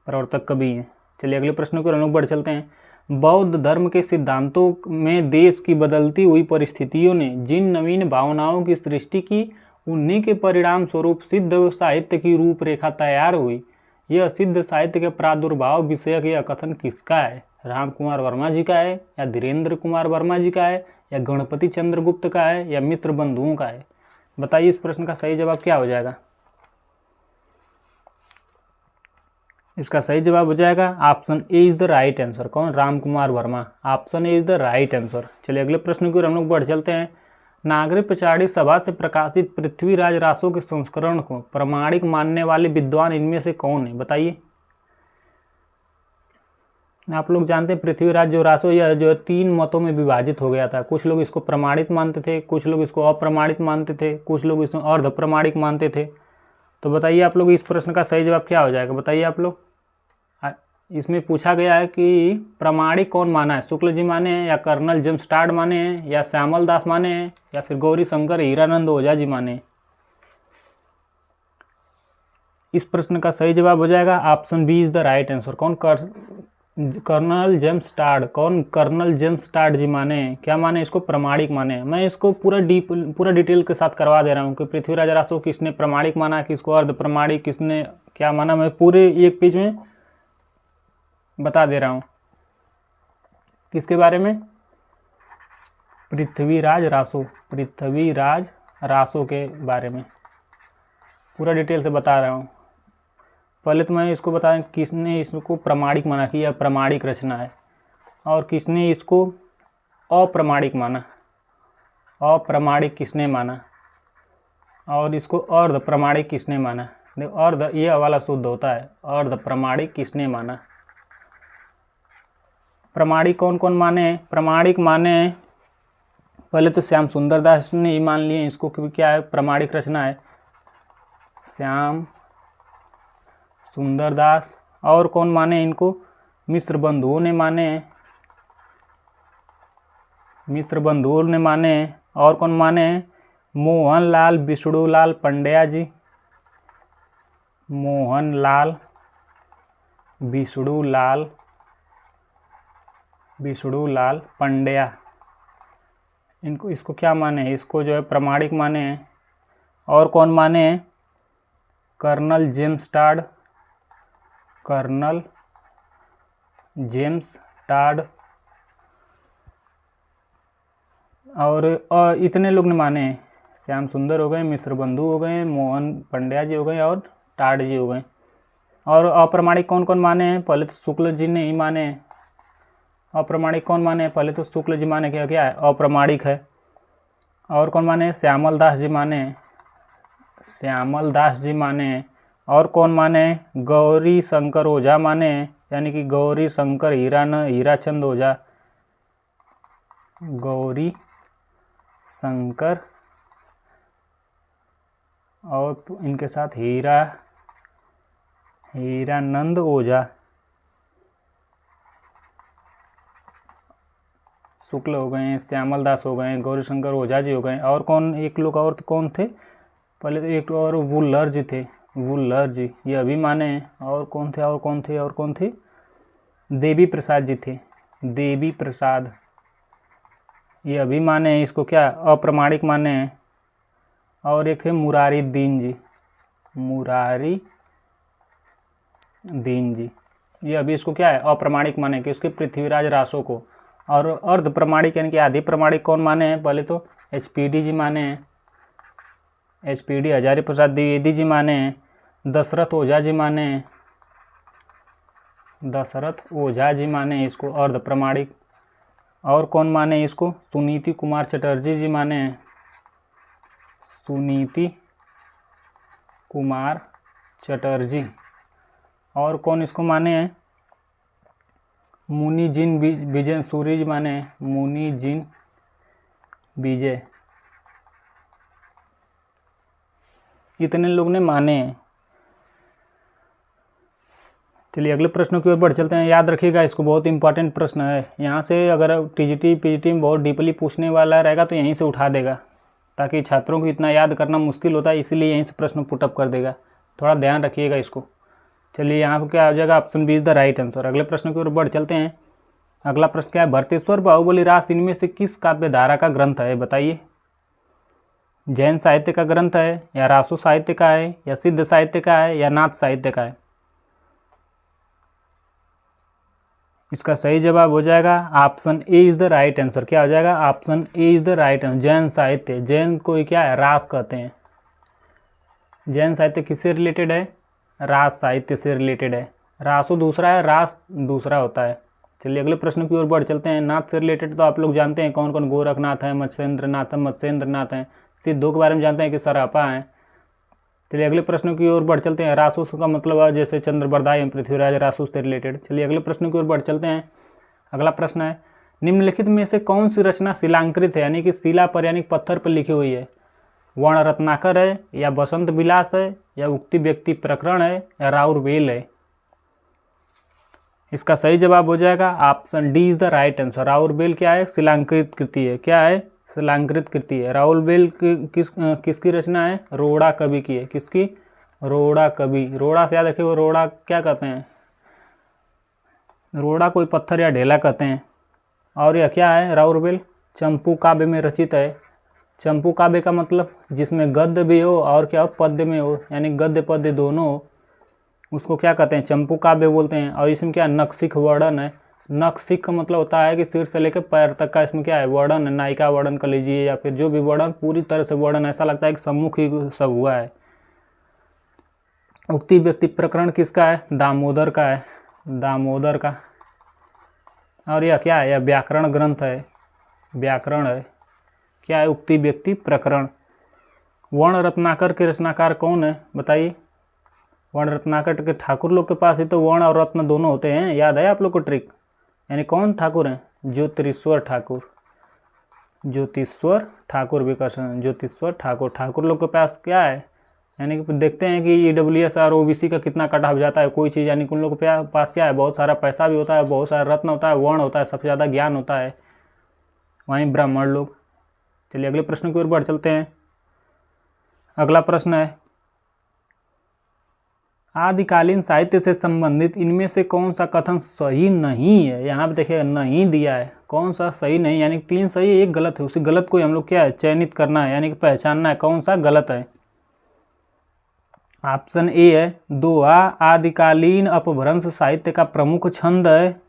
प्रवर्तक कवि हैं। चलिए अगले प्रश्न को हम लोग बढ़ चलते हैं। बौद्ध धर्म के सिद्धांतों में देश की बदलती हुई परिस्थितियों ने जिन नवीन भावनाओं की सृष्टि की, उन्हीं के परिणाम स्वरूप सिद्ध साहित्य की रूपरेखा तैयार हुई। यह सिद्ध साहित्य के प्रादुर्भाव विषयक यह कथन किसका है, राम कुमार वर्मा जी का है या धीरेन्द्र कुमार वर्मा जी का है या गणपति चंद्रगुप्त का है या मिश्र बंधुओं का है, बताइए। इस प्रश्न का सही जवाब क्या हो जाएगा। इसका सही जवाब हो जाएगा option A is the right answer. कौन, Ram Kumar Verma. Option A is the right answer. चलिए अगले प्रश्न की ओर हम लोग बढ़ चलते हैं। नागरिक पिछाड़ी सभा से प्रकाशित पृथ्वीराज रासो के संस्करण को प्रमाणिक मानने वाले विद्वान इनमें से कौन है, बताइए। आप लोग जानते हैं पृथ्वीराज जो रासो यह जो है 3 मतों में विभाजित हो गया था। कुछ लोग इसको प्रमाणित मानते थे, कुछ लोग इसको अप्रमाणित मानते थे, कुछ लोग इसको अर्ध प्रमाणिक मानते थे। तो बताइए आप लोग, इस प्रश्न का सही जवाब क्या हो जाएगा, बताइए आप लोग। इसमें पूछा गया है कि प्रमाणिक कौन माना है, शुक्ल जी माने हैं या कर्नल जमस्टार्ड माने हैं या श्यामल दास माने हैं या फिर गौरी शंकर हीरानंद ओझा जी माने। इस प्रश्न का सही जवाब हो जाएगा option B is the right answer. कौन, कर्नल जमस्टार्ड। कौन, कर्नल जमस्टार्ड जी माने हैं, क्या माने, इसको प्रमाणिक माने। मैं इसको पूरा डिटेल के साथ करवा दे रहा हूँ कि पृथ्वीराज रासो किसने प्रमाणिक माना, किसको अर्ध प्रमाणिक, किसने क्या माना, मैं पूरे एक पेज में बता दे रहा हूँ। किसके बारे में? पृथ्वीराज रासो, पृथ्वीराज रासो के बारे में पूरा डिटेल से बता रहा हूँ। पहले तो मैं इसको बता किसने इसको प्रमाणिक माना कि यह प्रमाणिक रचना है, और किसने इसको अप्रमाणिक माना, अप्रमाणिक किसने माना, और इसको अर्ध प्रमाणिक किसने माना। देखो अर्ध ये वाला शुद्ध होता है, अर्ध प्रमाणिक किसने माना। प्रमाणिक कौन कौन माने? प्रमाणिक माने पहले तो श्याम सुंदर दास ने ही मान लिए इसको कि क्या है, प्रमाणिक रचना है, श्याम सुंदर दास। और कौन माने इनको? मिश्र बंधुओं ने माने, मिश्र बंधुओं ने माने। और कौन माने? मोहनलाल विष्णुलाल पंड्या जी, मोहनलाल विष्णुलाल पंड्या, इनको इसको क्या माने? इसको जो है प्रमाणिक माने। और कौन माने? Colonel James Tod, colonel James Tod. और इतने लोग ने माने, श्याम सुंदर हो गए, मिश्र बंधु हो गए, मोहन पंड्या जी हो गए और टाड जी हो गए। और अप्रमाणिक कौन कौन माने? पहले तो शुक्ल जी ने ही माने। अप्रमाणिक कौन माने? पहले तो शुक्ल जी माने क्या क्या है, अप्रमाणिक है। और कौन माने? श्यामल दास जी माने, श्यामल दास जी माने। और कौन माने? गौरी शंकर ओझा माने, यानी कि गौरी शंकर हीराचंद ओझा, गौरी शंकर और इनके साथ हीरानंद ओझा, शुक्ल हो गए, श्यामल दास हो गए, गौरी शंकर ओझा जी हो गए। और कौन? एक लोग और कौन थे? पहले तो एक और वुल्लर जी थे, वुल्लर जी ये अभी माने। और कौन थे? और कौन थे? और कौन थे? देवी प्रसाद जी थे, देवी प्रसाद ये अभी माने, इसको क्या अप्रमाणिक माने। और एक थे मुरारी दीन जी, मुरारी दीन जी ये अभी इसको क्या है, अप्रमाणिक माने कि उसके पृथ्वीराज रासो को। और अर्ध प्रमाणिक यानी कि आधि प्रमाणिक कौन माने हैं? पहले तो एचपीडी जी माने, एचपीडी हजारी प्रसाद द्विवेदी जी माने, दशरथ ओझा जी माने, दशरथ ओझा जी माने इसको अर्ध प्रमाणिक। और कौन माने इसको? सुनीति कुमार चटर्जी जी माने, सुनीति कुमार चटर्जी। और कौन इसको माने? मुनि जिन विजय सूरी जी माने, मुनि जिन विजय, इतने लोग ने माने। चलिए अगले प्रश्नों की ओर बढ़ चलते हैं। याद रखिएगा इसको, बहुत इंपॉर्टेंट प्रश्न है। यहाँ से अगर टीजीटी पीजीटी में बहुत डीपली पूछने वाला रहेगा तो यहीं से उठा देगा, ताकि छात्रों को इतना याद करना मुश्किल होता है, इसीलिए यहीं से प्रश्न पुटअप कर देगा। थोड़ा ध्यान रखिएगा इसको। चलिए यहाँ पर क्या हो जाएगा? Option B is the right answer. अगले प्रश्न की ओर बढ़ चलते हैं। अगला प्रश्न क्या है? भरतेश्वर बाहुबली रास इनमें से किस काव्य धारा का ग्रंथ है? बताइए। जैन साहित्य का ग्रंथ है, या रासो साहित्य का है, या सिद्ध साहित्य का है, या नाथ साहित्य का है? इसका सही जवाब हो जाएगा option A is the right answer. क्या हो जाएगा? Option A is the right answer. Jain साहित्य, जैन को क्या है? रास कहते हैं। जैन साहित्य किससे रिलेटेड है? रास साहित्य से रिलेटेड है। रासो दूसरा है, रास दूसरा होता है। चलिए अगले प्रश्न की ओर बढ़ चलते हैं। नाथ से रिलेटेड तो आप लोग जानते हैं कौन कौन, गोरखनाथ है, मत्स्येंद्रनाथ हैं। सिद्धों के बारे में जानते हैं कि सरापा हैं। चलिए अगले प्रश्न की ओर बढ़ चलते हैं। रासो का मतलब है जैसे चंद्रबरदाई एवं पृथ्वीराज, रासो से रिलेटेड। चलिए अगले प्रश्न की ओर बढ़ चलते हैं। अगला प्रश्न है, निम्नलिखित में से कौन सी रचना शिलांकृत है, यानी कि शिला पर यानी पत्थर पर लिखी हुई है? वर्ण रत्नाकर है, या बसंत विलास है, या उक्ति व्यक्ति प्रकरण है, या राउरवेल है? इसका सही जवाब हो जाएगा option D is the right answer. राउरवेल क्या है? शिलांकृत कृति है। क्या है? शिलांकृत कृति है। राउरवेल किसकी रचना है? रोड़ा कवि की है। किसकी? रोड़ा कवि। रोड़ा से याद रखिए, रोड़ा क्या कहते हैं? रोड़ा कोई पत्थर या ढेला कहते हैं। और यह क्या है? राउरवेल चंपू काव्य में रचित है। चंपू काव्य का मतलब जिसमें गद्य भी हो और क्या हो, पद्य में हो, यानी गद्य पद्य दोनों हो, उसको क्या कहते हैं? चंपू काव्य बोलते हैं। और इसमें क्या नक्सिक वर्णन है, नखशिख का मतलब होता है कि सिर से लेकर पैर तक का इसमें क्या है वर्णन, नायिका वर्णन कर लीजिए या फिर जो भी वर्णन, पूरी तरह से वर्णन, ऐसा लगता है कि सम्मुख ही सब हुआ है। उक्ति व्यक्ति प्रकरण किसका है? दामोदर का है, दामोदर का। और यह क्या है? यह व्याकरण ग्रंथ है, व्याकरण है। क्या है? उक्ति व्यक्ति प्रकरण। वर्ण रत्नाकर के रचनाकार कौन है बताइए? वर्ण रत्नाकर के ठाकुर लोग के पास ही तो वर्ण और रत्न दोनों होते हैं, याद है आप लोग को ट्रिक? यानी कौन ठाकुर हैं? ज्योतिश्वर ठाकुर, ज्योतिश्वर ठाकुर, विकर्षण ज्योतिश्वर ठाकुर। ठाकुर लोग के पास क्या है? यानी कि देखते हैं कि EWS और OBC का कितना कट ऑफ जाता है कोई चीज़, यानी कि उन लोगों के पास क्या है? बहुत सारा पैसा भी होता है, बहुत सारा रत्न होता है, वर्ण होता है, सबसे ज़्यादा ज्ञान होता है। वहीं ब्राह्मण लोग। चलिए अगले प्रश्न की ओर बढ़ चलते हैं। अगला प्रश्न है, आदिकालीन साहित्य से संबंधित इनमें से कौन सा कथन सही नहीं है? यहाँ पे देखिए नहीं दिया है, कौन सा सही नहीं, यानी 3 सही एक गलत है। उसी गलत को हम लोग क्या है? चयनित करना है, यानी कि पहचानना है कौन सा गलत है। ऑप्शन ए है, दोहा आदिकालीन अपभ्रंश साहित्य का प्रमुख छंद है।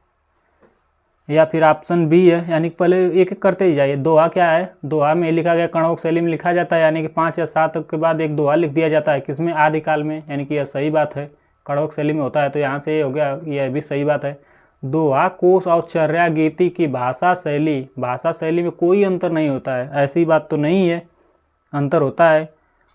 या फिर ऑप्शन बी है, यानी कि पहले एक एक करते ही जाइए। दोहा क्या है? दोहा में लिखा गया कणोक शैली में लिखा जाता है, यानी कि 5 या 7 के बाद एक दोहा लिख दिया जाता है। किसमें? आदिकाल में, यानी कि यह सही बात है, कणोक शैली में होता है, तो यहाँ से ये हो गया, यह भी सही बात है। दोहा कोश और चर्या गीति की भाषा शैली में कोई अंतर नहीं होता है, ऐसी बात तो नहीं है, अंतर होता है।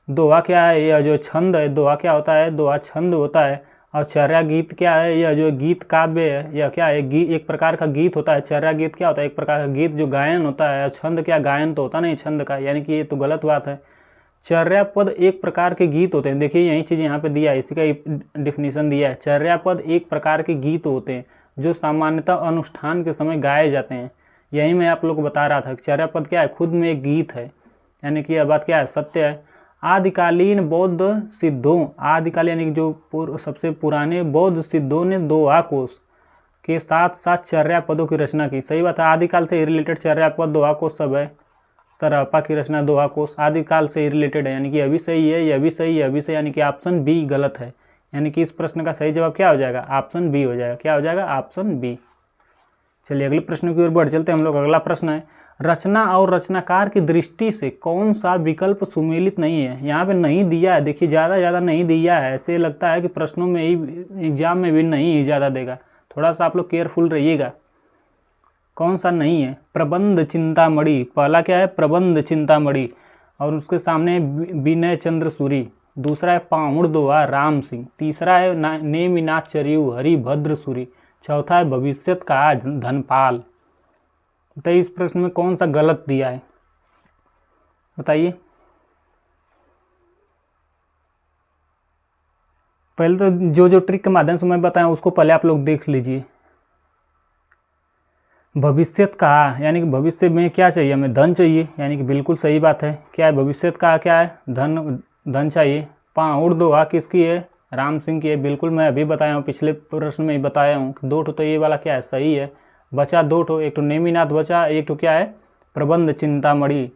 दोहा क्या है? यह जो छंद है, दोहा क्या होता है? दोहा छंद होता है। और चर्या गीत क्या है? यह जो गीत काव्य है, यह क्या है? एक प्रकार का गीत होता है। चर्या गीत क्या होता है? एक प्रकार का गीत जो गायन होता है। छंद क्या? गायन तो होता नहीं छंद का, यानी कि ये तो गलत बात है। चर्या पद एक प्रकार के गीत होते हैं। देखिए यही चीज़ यहाँ पे दिया है, इसी का डिफिनीशन दिया है। चर्या पद एक प्रकार के गीत होते हैं जो सामान्यतः अनुष्ठान के समय गाए जाते हैं। यही मैं आप लोग को बता रहा था कि चर्या पद क्या है? खुद में एक गीत है, यानी कि यह बात क्या है? सत्य है। आदिकालीन बौद्ध सिद्धों, आदिकालीन यानी जो सबसे पुराने बौद्ध सिद्धों ने दोहा कोश के साथ साथ चर्या पदों की रचना की। सही बात है, आदिकाल से ही रिलेटेड चर्या पद, दोहा कोश सब है। तरहपा की रचना दोहा कोश आदिकाल से ही रिलेटेड है, यानी कि यह भी सही है, यह भी सही है, यह भी सही, यानी कि ऑप्शन बी गलत है। यानी कि इस प्रश्न का सही जवाब क्या हो जाएगा? ऑप्शन बी हो जाएगा। क्या हो जाएगा? Option B. चलिए अगले प्रश्न की ओर बढ़ चलते हैं हम लोग। अगला प्रश्न है, रचना और रचनाकार की दृष्टि से कौन सा विकल्प सुमेलित नहीं है? यहाँ पे नहीं दिया है, देखिए ज़्यादा नहीं दिया है। ऐसे लगता है कि प्रश्नों में ही, एग्जाम में भी नहीं ज़्यादा देगा, थोड़ा सा आप लोग केयरफुल रहिएगा। कौन सा नहीं है? प्रबंध चिंतामणि, पहला क्या है? प्रबंध चिंतामणि, और उसके सामने विनय चंद्र सूरी। दूसरा है पाहुड़ दोहा राम सिंह। तीसरा है नेमिनाथ चरियू हरिभद्र सूरी। चौथा है भविष्यत का धनपाल। तो इस प्रश्न में कौन सा गलत दिया है बताइए? पहले तो जो ट्रिक के माध्यम से मैं बताया उसको पहले आप लोग देख लीजिए। भविष्यत का, यानी कि भविष्य में क्या चाहिए हमें? धन चाहिए, यानी कि बिल्कुल सही बात है। क्या है? भविष्यत का क्या है? धन चाहिए। पाहुड़ दोहा किसकी है? राम सिंह की है। बिल्कुल मैं अभी बताया हूँ, पिछले प्रश्न में ही बताया हूँ कि 2 तो ये वाला क्या है? सही है। बचा 2, एक तो नेमिनाथ बचा, एक तो क्या है? प्रबंध चिंतामणि।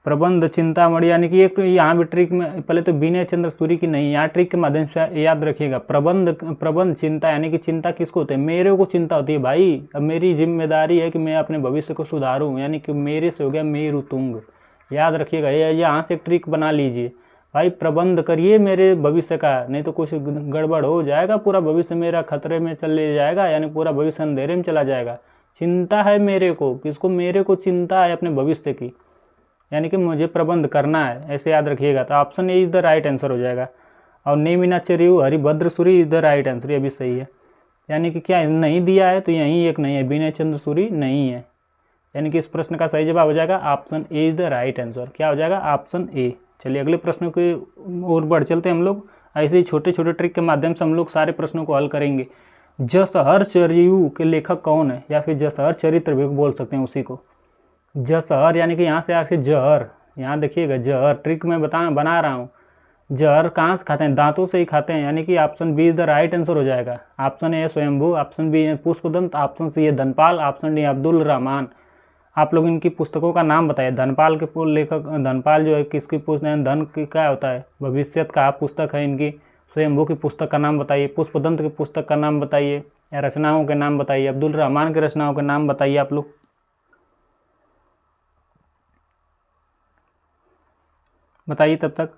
प्रबंध चिंतामणि, यानी कि एक तो यहाँ भी ट्रिक में पहले तो विनय चंद्र सूरी की नहीं, यहाँ ट्रिक के माध्यम से याद रखिएगा। प्रबंध चिंता, यानी कि चिंता किसको होती है? मेरे को चिंता होती है भाई। अब मेरी जिम्मेदारी है कि मैं अपने भविष्य को सुधारूँ, यानी कि मेरे से हो गया मेरु तुंग। याद रखिएगा, यहाँ से ट्रिक बना लीजिए भाई। प्रबंध करिए मेरे भविष्य का, नहीं तो कुछ गड़बड़ हो जाएगा, पूरा भविष्य मेरा खतरे में चले जाएगा, यानी पूरा भविष्य अंधेरे में चला जाएगा। चिंता है मेरे को, किसको? मेरे को चिंता है अपने भविष्य की, यानी कि मुझे प्रबंध करना है, ऐसे याद रखिएगा। तो option A is the right answer हो जाएगा। और Neminath Chariu Haribhadra Suri is the right answer, ये भी सही है। यानी कि क्या नहीं दिया है तो यहीं एक नहीं है, विनय चंद्र सूरी नहीं है, यानी कि इस प्रश्न का सही जवाब हो जाएगा option A is the right answer. क्या हो जाएगा? ऑप्शन ए। चलिए अगले प्रश्नों की ओर बढ़ चलते हैं हम लोग। ऐसे ही छोटे छोटे ट्रिक के माध्यम से हम लोग सारे प्रश्नों को हल करेंगे। जसहर चरियू के लेखक कौन है? या फिर जसहर चरित्र भी बोल सकते हैं उसी को। जसहर यानी कि यहाँ से आके जहर, यहाँ देखिएगा जहर, ट्रिक मैं बना रहा हूँ। जहर कहाँ से खाते हैं? दांतों से ही खाते हैं, यानी कि option B is the right answer हो जाएगा। ऑप्शन ए स्वयंभू, ऑप्शन बी है पुष्पदंत, ऑप्शन सी है धनपाल, ऑप्शन डी अब्दुल रहमान। आप लोग इनकी पुस्तकों का नाम बताइए। धनपाल के लेखक, धनपाल जो है किसकी पुस्तक है? धन की क्या होता है? भविष्यत का पुस्तक है इनकी। स्वयंभू की पुस्तक का नाम बताइए, पुष्पदंत की पुस्तक का नाम बताइए, या रचनाओं के नाम बताइए, अब्दुल रहमान के रचनाओं के नाम बताइए आप लोग। बताइए तब तक।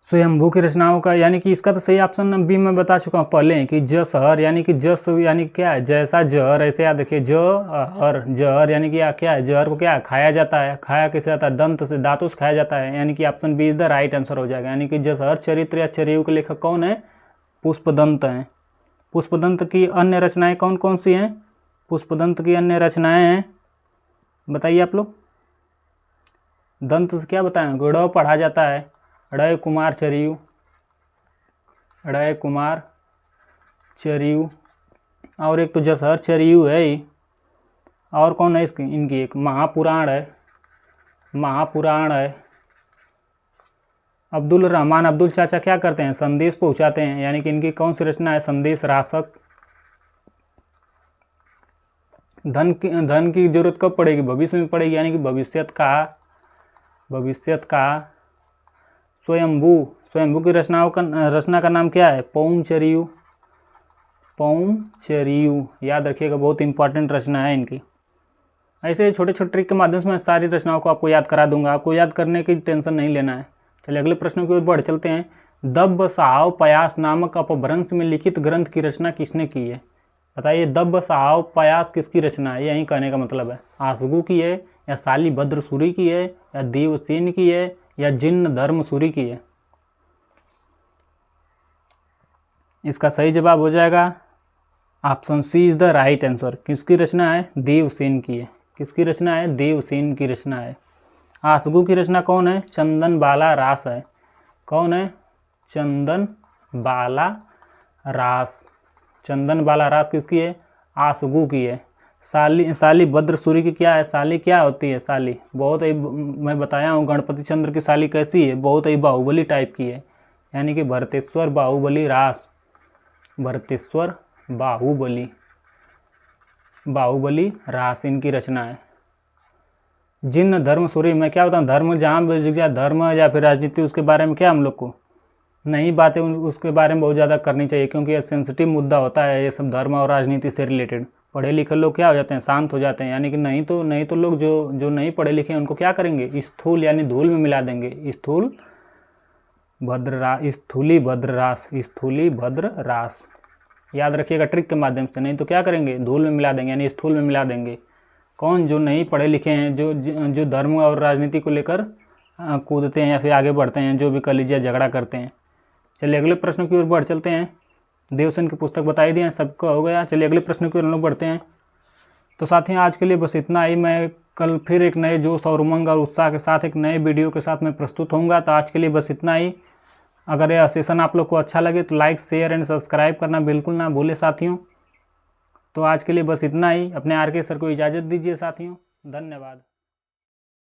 स्वयंभू की रचनाओं का, यानी कि इसका तो सही ऑप्शन बी मैं बता चुका हूँ पहले कि जसहर, यानी कि जस यानी क्या है, जैसा जहर ऐसे याद रखिए, जहर जहर यानी कि क्या है, जहर को क्या है, खाया जाता है। खाया कैसे जाता है, दंत से, दांतों से खाया जाता है, यानी कि option B is the right answer हो जाएगा। यानी कि जसहर चरित्र या चरियु के लेखक कौन है, पुष्पदंत हैं। पुष्पदंत की अन्य रचनाएं कौन कौन सी हैं, पुष्पदंत की अन्य रचनाएं हैं, बताइए आप लोग। दंत से क्या बताएं, गुड़व पढ़ा जाता है, अड़य कुमार चरियु, अड़य कुमार चरियु, और एक तो जसहर चरियु है ही, और कौन है इसकी, इनकी एक महापुराण है, महापुराण है। अब्दुल रहमान अब्दुल चाचा क्या करते हैं, संदेश पहुंचाते हैं, यानी कि इनकी कौन सी रचना है, संदेश रासक। धन की जरूरत कब पड़ेगी, भविष्य में पड़ेगी, यानी कि भविष्यत का। स्वयंभू की रचना का नाम क्या है, पौमचरियु, पौमचरियु, याद रखिएगा, बहुत इंपॉर्टेंट रचना है इनकी। ऐसे छोटे छोटे ट्रिक के माध्यम से मैं सारी रचनाओं को आपको याद करा दूंगा, आपको याद करने की टेंशन नहीं लेना है। चलिए अगले प्रश्नों की ओर बढ़ चलते हैं। दब्ब साहव पयास नामक अपभ्रंश में लिखित ग्रंथ की रचना किसने की है, बताइए। दब्ब साहव पयास किसकी रचना है, यही कहने का मतलब है। आसगू की है, या शालिभद्र सूरी की है, या देवसेन की है, या जिन्न धर्म सूरी की है। इसका सही जवाब हो जाएगा option C is the right answer. किसकी रचना है, देवसेन की है। किसकी रचना है, देवसेन की रचना है। आसगू की रचना कौन है, चंदन बाला रास है। कौन है, चंदन बाला रास। चंदन बाला रास किसकी है, आसगू की है। शालिभद्र सूरी की क्या है, शाली क्या होती है, शाली बहुत ही, मैं बताया हूँ गणपति चंद्र की शाली कैसी है, बहुत ही बाहुबली टाइप की है, यानी कि भरतेश्वर बाहुबली रास, भरतेश्वर बाहुबली रास इनकी रचना है। जिन्न धर्म सूरी, मैं क्या बताऊँ, धर्म जहाँ धर्म या फिर राजनीति उसके बारे में क्या हम लोग को नहीं बातें उसके बारे में बहुत ज़्यादा करनी चाहिए, क्योंकि यह सेंसिटिव मुद्दा होता है ये सब, धर्म और राजनीति से रिलेटेड। पढ़े लिखे लोग क्या हो जाते हैं, शांत हो जाते हैं, यानी कि नहीं तो लोग जो नहीं पढ़े लिखे हैं उनको क्या करेंगे, स्थूल यानी धूल में मिला देंगे। स्थूली भद्र रास, याद रखिएगा ट्रिक के माध्यम से, नहीं तो क्या करेंगे, धूल में मिला देंगे, यानी स्थूल में मिला देंगे। कौन, जो नहीं पढ़े लिखे हैं, जो धर्म और राजनीति को लेकर कूदते हैं या फिर आगे बढ़ते हैं, जो भी कलीजिया झगड़ा करते हैं। चलिए अगले प्रश्न की ओर बढ़ चलते हैं। देवसेन की पुस्तक बताई दी है, सबको हो गया। चलिए अगले प्रश्न की ओर हम लोग बढ़ते हैं। तो साथियों आज के लिए बस इतना ही। मैं कल फिर एक नए जोश और उमंग और उत्साह के साथ एक नए वीडियो के साथ मैं प्रस्तुत होऊंगा। तो आज के लिए बस इतना ही। अगर यह सेशन आप लोग को अच्छा लगे तो लाइक शेयर एंड सब्सक्राइब करना बिल्कुल ना भूले साथियों। तो आज के लिए बस इतना ही। अपने आर के सर को इजाज़त दीजिए साथियों। धन्यवाद।